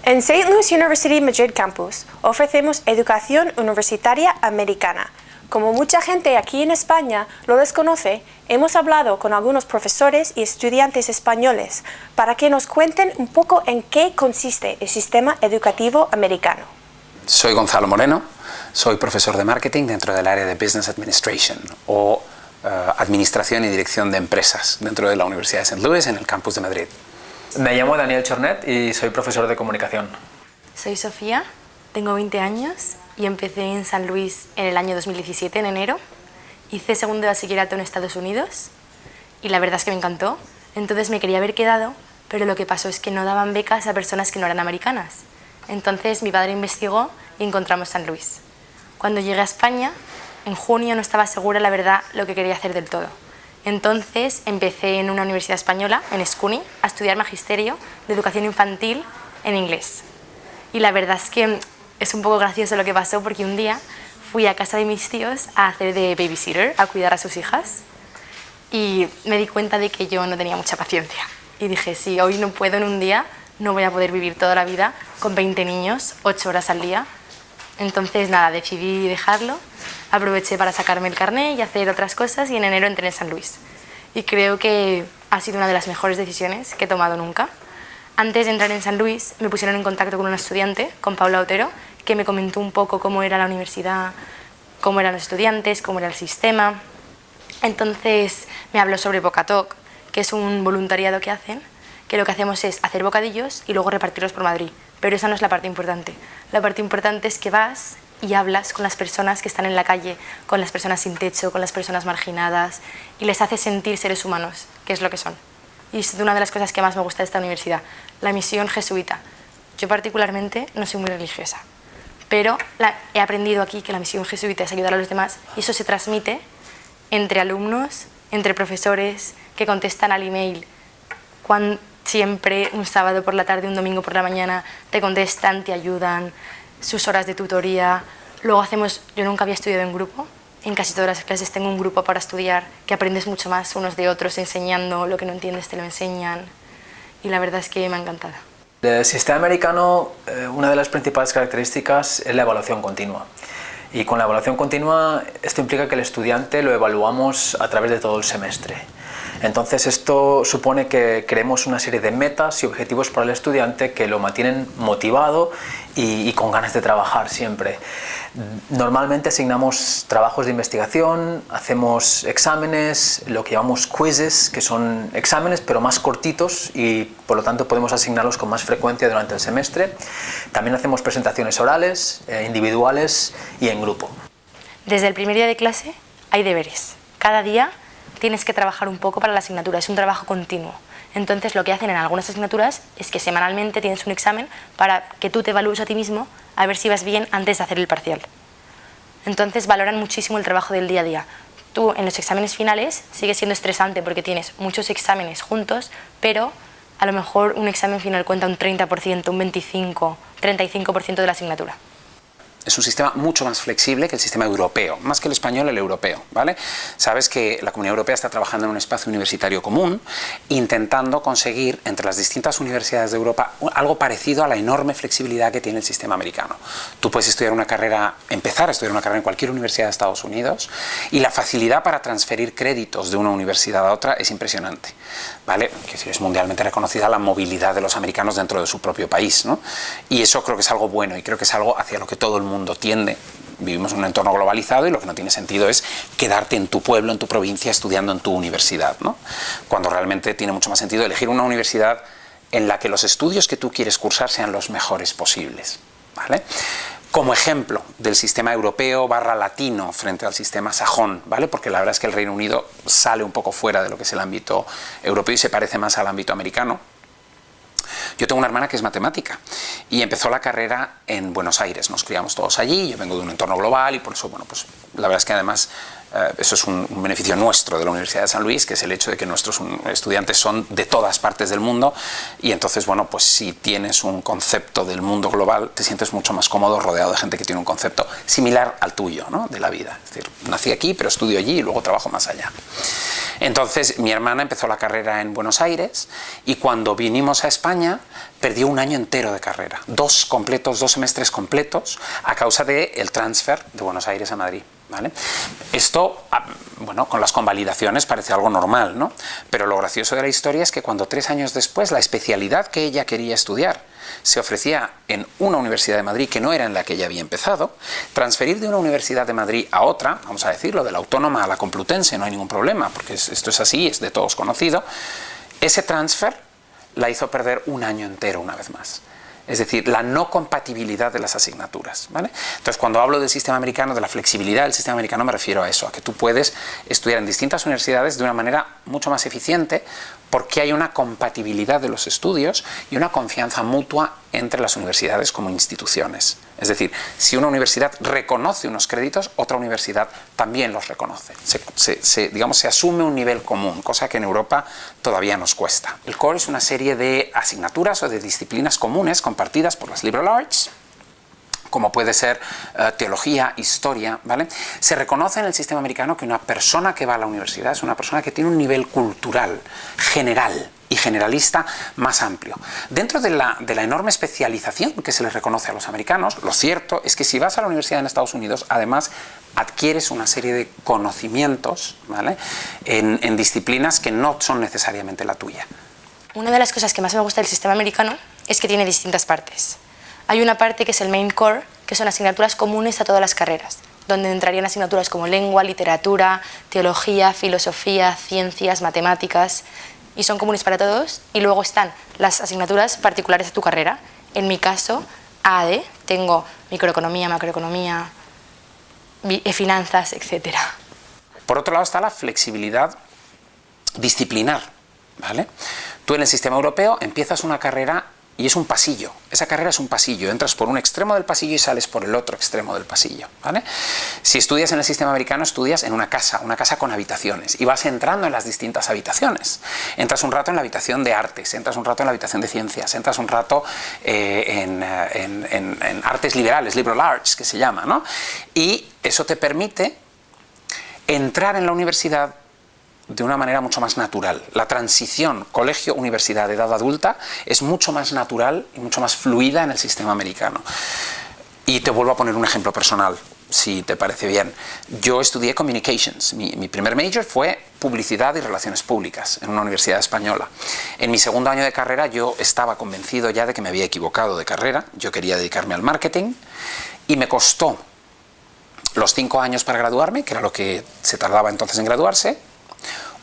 En St. Louis University Madrid Campus ofrecemos educación universitaria americana. Como mucha gente aquí en España lo desconoce, hemos hablado con algunos profesores y estudiantes españoles para que nos cuenten un poco en qué consiste el sistema educativo americano. Soy Gonzalo Moreno, soy profesor de marketing dentro del área de Business Administration o Administración y Dirección de Empresas dentro de la Universidad de St. Louis en el campus de Madrid. Me llamo Daniel Chornet y soy profesor de comunicación. Soy Sofía, tengo 20 años y empecé en San Luis en el año 2017, en enero. Hice segundo de bachillerato en Estados Unidos y la verdad es que me encantó. Entonces me quería haber quedado, pero lo que pasó es que no daban becas a personas que no eran americanas. Entonces mi padre investigó y encontramos San Luis. Cuando llegué a España, en junio no estaba segura, la verdad, lo que quería hacer del todo. Entonces empecé en una universidad española, en SCUNY, a estudiar magisterio de educación infantil en inglés. Y la verdad es que es un poco gracioso lo que pasó porque un día fui a casa de mis tíos a hacer de babysitter, a cuidar a sus hijas. Y me di cuenta de que yo no tenía mucha paciencia. Y dije, si hoy no puedo en un día, no voy a poder vivir toda la vida con 20 niños, 8 horas al día. Entonces, nada, decidí dejarlo. Aproveché para sacarme el carné y hacer otras cosas y en enero entré en San Luis. Y creo que ha sido una de las mejores decisiones que he tomado nunca. Antes de entrar en San Luis me pusieron en contacto con una estudiante, con Paula Otero, que me comentó un poco cómo era la universidad, cómo eran los estudiantes, cómo era el sistema. Entonces me habló sobre Bocatalk, que es un voluntariado que hacen, que lo que hacemos es hacer bocadillos y luego repartirlos por Madrid. Pero esa no es la parte importante. La parte importante es que vas y hablas con las personas que están en la calle, con las personas sin techo, con las personas marginadas y les haces sentir seres humanos, que es lo que son. Y es una de las cosas que más me gusta de esta universidad, la misión jesuita. Yo particularmente no soy muy religiosa, pero he aprendido aquí que la misión jesuita es ayudar a los demás y eso se transmite entre alumnos, entre profesores que contestan al email siempre un sábado por la tarde, un domingo por la mañana, te contestan, te ayudan, sus horas de tutoría. Luego yo nunca había estudiado en grupo, en casi todas las clases tengo un grupo para estudiar, que aprendes mucho más unos de otros, enseñando lo que no entiendes te lo enseñan y la verdad es que me ha encantado. Del sistema americano, una de las principales características es la evaluación continua. Y con la evaluación continua, esto implica que el estudiante lo evaluamos a través de todo el semestre. Entonces esto supone que creemos una serie de metas y objetivos para el estudiante que lo mantienen motivado y con ganas de trabajar siempre. Normalmente asignamos trabajos de investigación, hacemos exámenes, lo que llamamos quizzes, que son exámenes pero más cortitos y por lo tanto podemos asignarlos con más frecuencia durante el semestre. También hacemos presentaciones orales, individuales y en grupo. Desde el primer día de clase hay deberes. Cada día tienes que trabajar un poco para la asignatura, es un trabajo continuo. Entonces lo que hacen en algunas asignaturas es que semanalmente tienes un examen para que tú te evalúes a ti mismo a ver si vas bien antes de hacer el parcial. Entonces valoran muchísimo el trabajo del día a día. Tú en los exámenes finales sigue siendo estresante porque tienes muchos exámenes juntos, pero a lo mejor un examen final cuenta un 30%, un 25%, 35% de la asignatura. Es un sistema mucho más flexible que el sistema europeo, más que el español, el europeo, ¿vale? Sabes que la Comunidad Europea está trabajando en un espacio universitario común, intentando conseguir entre las distintas universidades de Europa algo parecido a la enorme flexibilidad que tiene el sistema americano. Tú puedes empezar a estudiar una carrera en cualquier universidad de Estados Unidos y la facilidad para transferir créditos de una universidad a otra es impresionante, ¿vale? Que es mundialmente reconocida la movilidad de los americanos dentro de su propio país, ¿no? Y eso creo que es algo bueno y creo que es algo hacia lo que todo el mundo tiende. Vivimos en un entorno globalizado y lo que no tiene sentido es quedarte en tu pueblo, en tu provincia, estudiando en tu universidad, ¿no? Cuando realmente tiene mucho más sentido elegir una universidad en la que los estudios que tú quieres cursar sean los mejores posibles, ¿vale? Como ejemplo del sistema europeo / latino frente al sistema sajón, ¿vale? Porque la verdad es que el Reino Unido sale un poco fuera de lo que es el ámbito europeo y se parece más al ámbito americano. Yo tengo una hermana que es matemática y empezó la carrera en Buenos Aires, nos criamos todos allí, yo vengo de un entorno global y por eso, bueno, pues la verdad es que además eso es un beneficio nuestro de la Universidad de San Luis, que es el hecho de que nuestros estudiantes son de todas partes del mundo y entonces, bueno, pues si tienes un concepto del mundo global te sientes mucho más cómodo rodeado de gente que tiene un concepto similar al tuyo, ¿no? De la vida. Es decir, nací aquí pero estudio allí y luego trabajo más allá. Entonces mi hermana empezó la carrera en Buenos Aires y cuando vinimos a España perdió un año entero de carrera, 2 semestres completos a causa del transfer de Buenos Aires a Madrid. ¿Vale? Esto, bueno, con las convalidaciones parece algo normal, ¿no? Pero lo gracioso de la historia es que cuando 3 años después la especialidad que ella quería estudiar se ofrecía en una universidad de Madrid que no era en la que ella había empezado, transferir de una universidad de Madrid a otra, vamos a decirlo, de la Autónoma a la Complutense, no hay ningún problema, porque esto es así, es de todos conocido, ese transfer la hizo perder un año entero una vez más. Es decir, la no compatibilidad de las asignaturas, ¿vale? Entonces, cuando hablo del sistema americano, de la flexibilidad del sistema americano, me refiero a eso, a que tú puedes estudiar en distintas universidades de una manera mucho más eficiente porque hay una compatibilidad de los estudios y una confianza mutua entre las universidades como instituciones. Es decir, si una universidad reconoce unos créditos, otra universidad también los reconoce. Digamos, se asume un nivel común, cosa que en Europa todavía nos cuesta. El core es una serie de asignaturas o de disciplinas comunes compartidas por las liberal arts, como puede ser teología, historia, ¿vale? Se reconoce en el sistema americano que una persona que va a la universidad es una persona que tiene un nivel cultural, general y generalista más amplio. Dentro de la enorme especialización que se les reconoce a los americanos, lo cierto es que si vas a la universidad en Estados Unidos, además adquieres una serie de conocimientos, ¿vale? en disciplinas que no son necesariamente la tuya. Una de las cosas que más me gusta del sistema americano es que tiene distintas partes. Hay una parte que es el main core, que son asignaturas comunes a todas las carreras, donde entrarían asignaturas como lengua, literatura, teología, filosofía, ciencias, matemáticas, y son comunes para todos. Y luego están las asignaturas particulares de tu carrera. En mi caso, AD, tengo microeconomía, macroeconomía, finanzas, etc. Por otro lado está la flexibilidad disciplinar, ¿vale? Tú en el sistema europeo empiezas una carrera y es un pasillo. Esa carrera es un pasillo. Entras por un extremo del pasillo y sales por el otro extremo del pasillo, ¿vale? Si estudias en el sistema americano, estudias en una casa con habitaciones y vas entrando en las distintas habitaciones. Entras un rato en la habitación de artes, entras un rato en la habitación de ciencias, entras un rato en artes liberales, liberal arts, que se llama, ¿no? Y eso te permite entrar en la universidad de una manera mucho más natural. La transición colegio-universidad de edad adulta es mucho más natural y mucho más fluida en el sistema americano. Y te vuelvo a poner un ejemplo personal, si te parece bien. Yo estudié Communications. Mi primer major fue Publicidad y Relaciones Públicas en una universidad española. En mi segundo año de carrera yo estaba convencido ya de que me había equivocado de carrera. Yo quería dedicarme al marketing y me costó los 5 años para graduarme, que era lo que se tardaba entonces en graduarse,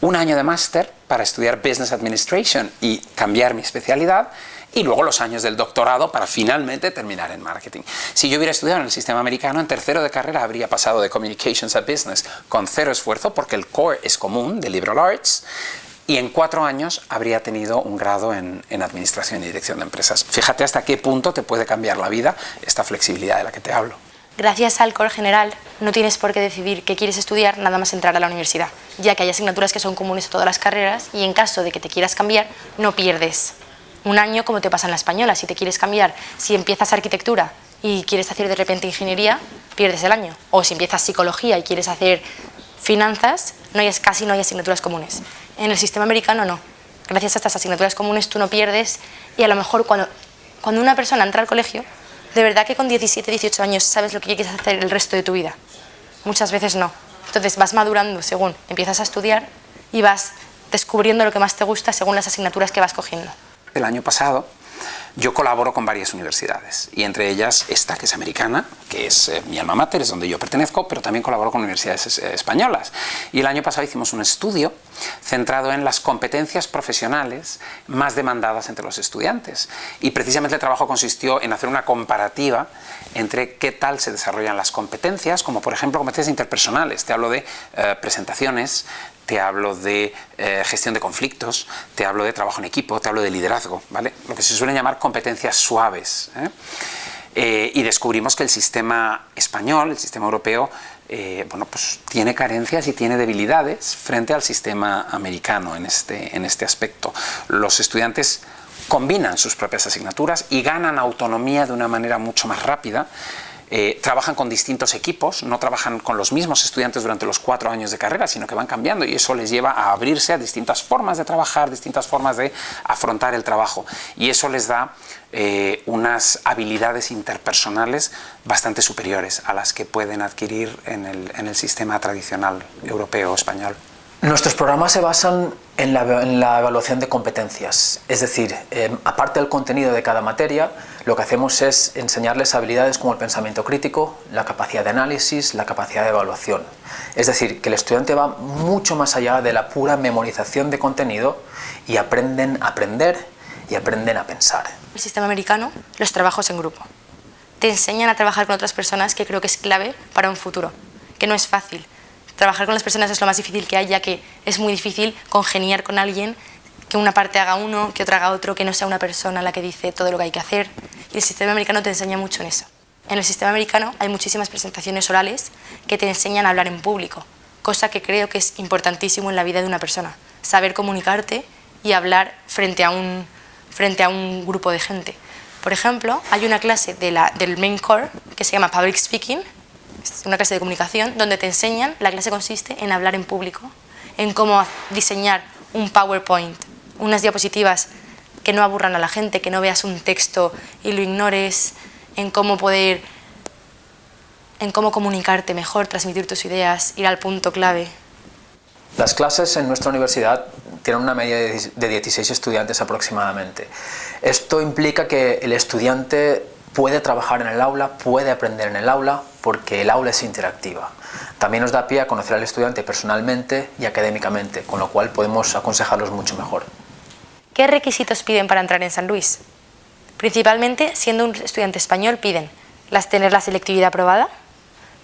un año de máster para estudiar Business Administration y cambiar mi especialidad, y luego los años del doctorado para finalmente terminar en marketing. Si yo hubiera estudiado en el sistema americano, en tercero de carrera habría pasado de Communications a Business con 0 esfuerzo, porque el core es común, de Liberal Arts, y en 4 años habría tenido un grado en Administración y Dirección de Empresas. Fíjate hasta qué punto te puede cambiar la vida esta flexibilidad de la que te hablo. Gracias al core general, no tienes por qué decidir qué quieres estudiar nada más entrar a la universidad, ya que hay asignaturas que son comunes a todas las carreras y en caso de que te quieras cambiar, no pierdes un año como te pasa en la española. Si te quieres cambiar, si empiezas arquitectura y quieres hacer de repente ingeniería, pierdes el año. O si empiezas psicología y quieres hacer finanzas, casi no hay asignaturas comunes. En el sistema americano no. Gracias a estas asignaturas comunes tú no pierdes, y a lo mejor cuando una persona entra al colegio, de verdad que con 17, 18 años sabes lo que quieres hacer el resto de tu vida. Muchas veces no. Entonces vas madurando según empiezas a estudiar y vas descubriendo lo que más te gusta según las asignaturas que vas cogiendo. El año pasado yo colaboro con varias universidades, y entre ellas esta, que es americana, que es mi alma mater, es donde yo pertenezco, pero también colaboro con universidades españolas. Y el año pasado hicimos un estudio centrado en las competencias profesionales más demandadas entre los estudiantes. Y precisamente el trabajo consistió en hacer una comparativa entre qué tal se desarrollan las competencias, como por ejemplo competencias interpersonales. Te hablo de presentaciones, te hablo de gestión de conflictos, te hablo de trabajo en equipo, te hablo de liderazgo, ¿vale? Lo que se suelen llamar competencias suaves, y descubrimos que el sistema español, el sistema europeo, bueno, pues tiene carencias y tiene debilidades frente al sistema americano en este aspecto. Los estudiantes combinan sus propias asignaturas y ganan autonomía de una manera mucho más rápida. trabajan con distintos equipos, no trabajan con los mismos estudiantes durante los 4 años de carrera, sino que van cambiando, y eso les lleva a abrirse a distintas formas de trabajar, distintas formas de afrontar el trabajo, y eso les da unas habilidades interpersonales bastante superiores a las que pueden adquirir en el sistema tradicional europeo o español. Nuestros programas se basan en la evaluación de competencias, es decir, aparte del contenido de cada materia, lo que hacemos es enseñarles habilidades como el pensamiento crítico, la capacidad de análisis, la capacidad de evaluación. Es decir, que el estudiante va mucho más allá de la pura memorización de contenido y aprenden a aprender y aprenden a pensar. El sistema americano, los trabajos en grupo. Te enseñan a trabajar con otras personas, que creo que es clave para un futuro, que no es fácil. Trabajar con las personas es lo más difícil que hay, ya que es muy difícil congeniar con alguien, que una parte haga uno, que otra haga otro, que no sea una persona la que dice todo lo que hay que hacer. Y el sistema americano te enseña mucho en eso. En el sistema americano hay muchísimas presentaciones orales que te enseñan a hablar en público, cosa que creo que es importantísimo en la vida de una persona. Saber comunicarte y hablar frente a un grupo de gente. Por ejemplo, hay una clase del main core que se llama Public Speaking, es una clase de comunicación, donde te enseñan, la clase consiste en hablar en público, en cómo diseñar un PowerPoint, unas diapositivas que no aburran a la gente, que no veas un texto y lo ignores, en cómo comunicarte mejor, transmitir tus ideas, ir al punto clave. Las clases en nuestra universidad tienen una media de 16 estudiantes aproximadamente. Esto implica que el estudiante puede trabajar en el aula, puede aprender en el aula, porque el aula es interactiva. También nos da pie a conocer al estudiante personalmente y académicamente, con lo cual podemos aconsejarlos mucho mejor. ¿Qué requisitos piden para entrar en San Luis? Principalmente, siendo un estudiante español, piden tener la selectividad aprobada,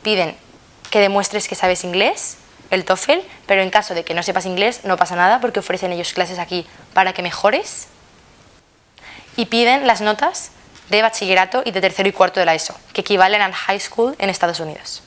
piden que demuestres que sabes inglés, el TOEFL, pero en caso de que no sepas inglés no pasa nada porque ofrecen ellos clases aquí para que mejores, y piden las notas de bachillerato y de tercero y cuarto de la ESO, que equivalen al high school en Estados Unidos.